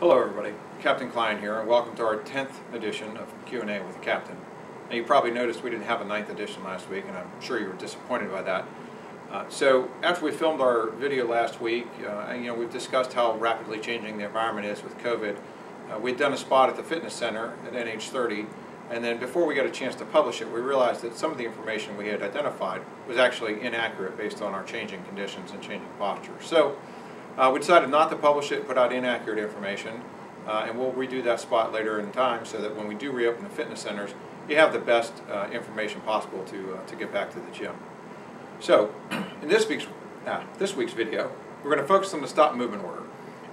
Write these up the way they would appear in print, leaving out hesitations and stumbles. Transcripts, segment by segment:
Hello everybody, Captain Klein here, and welcome to our 10th edition of Q&A with the Captain. Now you probably noticed we didn't have a 9th edition last week, and I'm sure you were disappointed by that. So after we filmed our video last week, we've discussed how rapidly changing the environment is with COVID. We'd done a spot at the fitness center at NH30, and then before we got a chance to publish it, we realized that some of the information we had identified was actually inaccurate based on our changing conditions and changing posture. So we decided not to publish it, put out inaccurate information, and we'll redo that spot later in time so that when we do reopen the fitness centers, you have the best information possible to get back to the gym. So, in this week's video, we're going to focus on the stop movement order,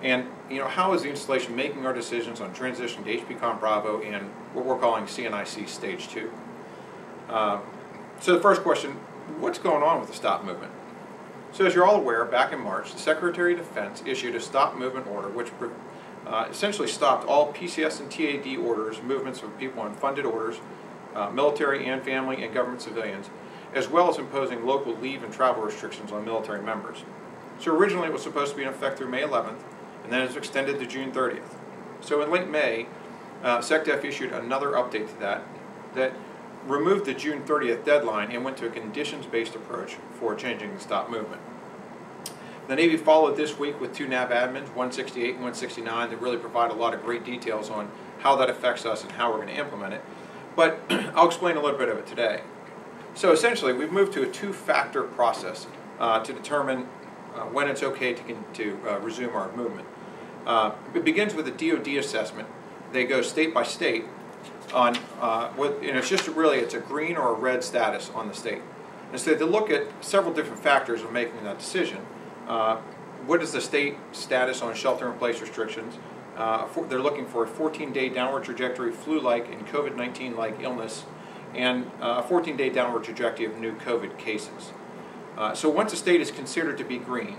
and how is the installation making our decisions on transition to HPCOM Bravo and what we're calling CNIC Stage 2. So the first question, what's going on with the stop movement? So as you're all aware, back in March, the Secretary of Defense issued a stop movement order which essentially stopped all PCS and TAD orders, movements of people on funded orders, military and family and government civilians, as well as imposing local leave and travel restrictions on military members. So originally it was supposed to be in effect through May 11th, and then it was extended to June 30th. So in late May, SecDef issued another update to that removed the June 30th deadline and went to a conditions-based approach for changing the stop movement. The Navy followed this week with two nav admins, 168 and 169, that really provide a lot of great details on how that affects us and how we're going to implement it. But I'll explain a little bit of it today. So essentially, we've moved to a two-factor process to determine when it's okay to resume our movement. It begins with a DoD assessment. They go state by state on it's a green or a red status on the state. And so they look at several different factors of making that decision. What is the state status on shelter-in-place restrictions? They're looking for a 14-day downward trajectory flu-like and COVID-19-like illness, and a 14-day downward trajectory of new COVID cases. So once a state is considered to be green,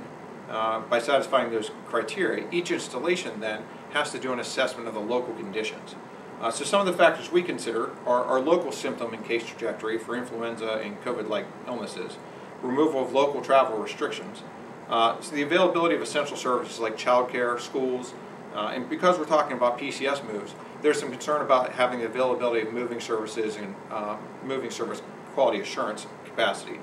by satisfying those criteria, each installation then has to do an assessment of the local conditions. So some of the factors we consider are local symptom and case trajectory for influenza and COVID-like illnesses, removal of local travel restrictions, so the availability of essential services like childcare, schools, and because we're talking about PCS moves, there's some concern about having the availability of moving services and moving service quality assurance capacity.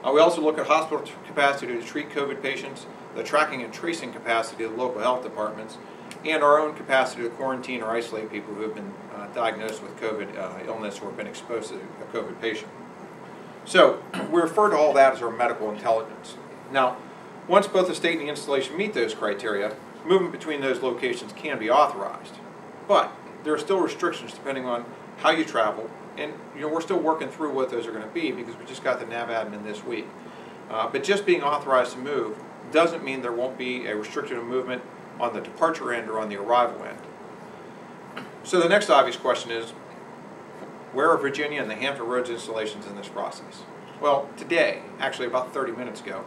We also look at hospital capacity to treat COVID patients, the tracking and tracing capacity of the local health departments, and our own capacity to quarantine or isolate people who have been diagnosed with COVID illness or been exposed to a COVID patient. So we refer to all that as our medical intelligence. Now, once both the state and the installation meet those criteria, movement between those locations can be authorized. But there are still restrictions depending on how you travel, and we're still working through what those are going to be because we just got the nav admin this week. But just being authorized to move doesn't mean there won't be a restriction of movement on the departure end or on the arrival end. So the next obvious question is, where are Virginia and the Hampton Roads installations in this process? Well, today, actually about 30 minutes ago,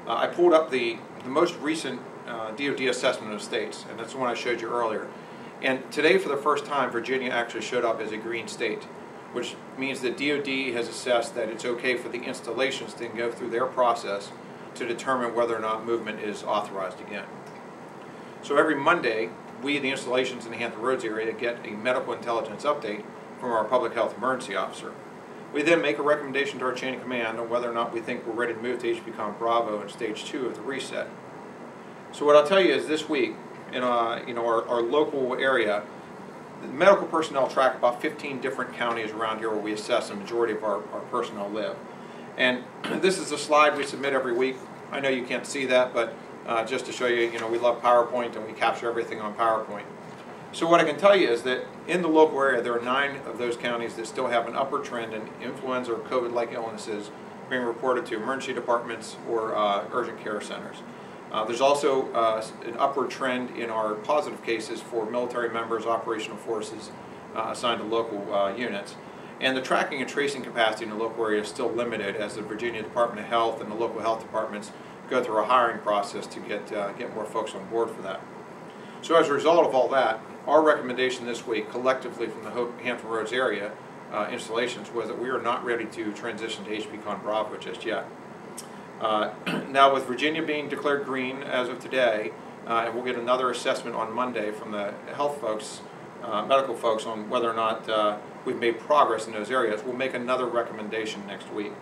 I pulled up the most recent DoD assessment of states, and that's the one I showed you earlier. And today, for the first time, Virginia actually showed up as a green state, which means that DoD has assessed that it's okay for the installations to go through their process to determine whether or not movement is authorized again. So every Monday, we, the installations in the Hampton Roads area, get a medical intelligence update from our public health emergency officer. We then make a recommendation to our chain of command on whether or not we think we're ready to move to HPCOM Bravo in Stage 2 of the reset. So what I'll tell you is this week, in our local area, the medical personnel track about 15 different counties around here where we assess the majority of our personnel live. And this is a slide we submit every week. I know you can't see that, but just to show you, we love PowerPoint and we capture everything on PowerPoint. So what I can tell you is that in the local area, there are 9 of those counties that still have an upward trend in influenza or COVID-like illnesses being reported to emergency departments or urgent care centers. There's also an upward trend in our positive cases for military members, operational forces assigned to local units. And the tracking and tracing capacity in the local area is still limited as the Virginia Department of Health and the local health departments go through a hiring process to get more folks on board for that. So as a result of all that, our recommendation this week, collectively from the Hampton Roads area installations, was that we are not ready to transition to HPCOM Bravo just yet. Now with Virginia being declared green as of today, and we'll get another assessment on Monday from the health folks, medical folks, on whether or not we've made progress in those areas. We'll make another recommendation next week.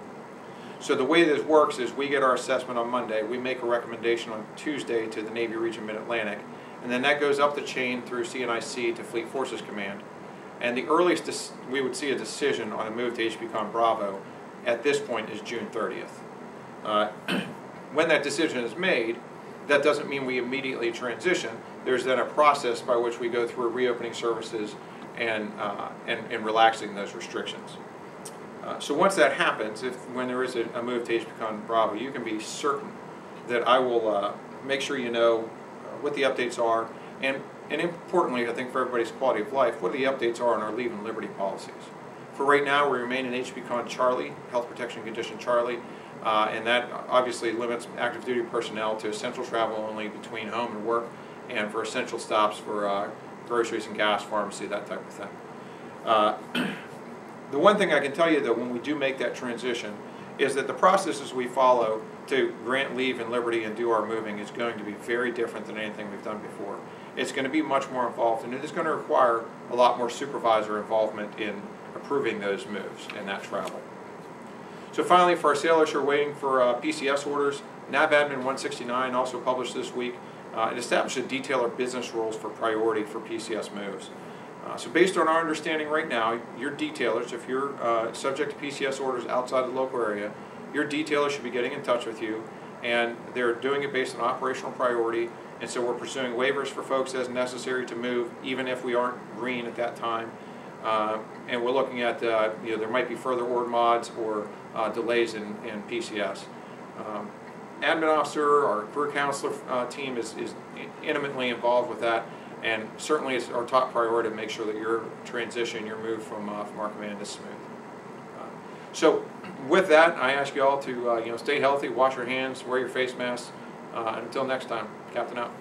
So the way this works is we get our assessment on Monday, we make a recommendation on Tuesday to the Navy Region Mid-Atlantic, and then that goes up the chain through CNIC to Fleet Forces Command. And the earliest we would see a decision on a move to HPCon Bravo at this point is June 30th. When that decision is made, that doesn't mean we immediately transition. There's then a process by which we go through reopening services and relaxing those restrictions. So once that happens, when there is a move to HPCon Bravo, you can be certain that I will make sure you know what the updates are, and importantly, I think for everybody's quality of life, what the updates are on our leave and liberty policies. For right now, we remain in HPCon Charlie, Health Protection Condition Charlie, and that obviously limits active duty personnel to essential travel only between home and work, and for essential stops for groceries and gas, pharmacy, that type of thing. The one thing I can tell you, though, when we do make that transition, is that the processes we follow to grant leave and liberty and do our moving is going to be very different than anything we've done before. It's going to be much more involved, and it is going to require a lot more supervisor involvement in approving those moves and that travel. So finally, for our sailors who are waiting for PCS orders, NAV Admin 169 also published this week. It established detailed business rules for priority for PCS moves. So based on our understanding right now, your detailers, if you're subject to PCS orders outside the local area, your detailers should be getting in touch with you, and they're doing it based on operational priority, and so we're pursuing waivers for folks as necessary to move, even if we aren't green at that time. And we're looking at, there might be further ord mods or delays in PCS. Admin officer, our career counselor team is intimately involved with that, and certainly it's our top priority to make sure that your transition, your move from our command is smooth. So with that, I ask you all to stay healthy, wash your hands, wear your face masks, and until next time, Captain out.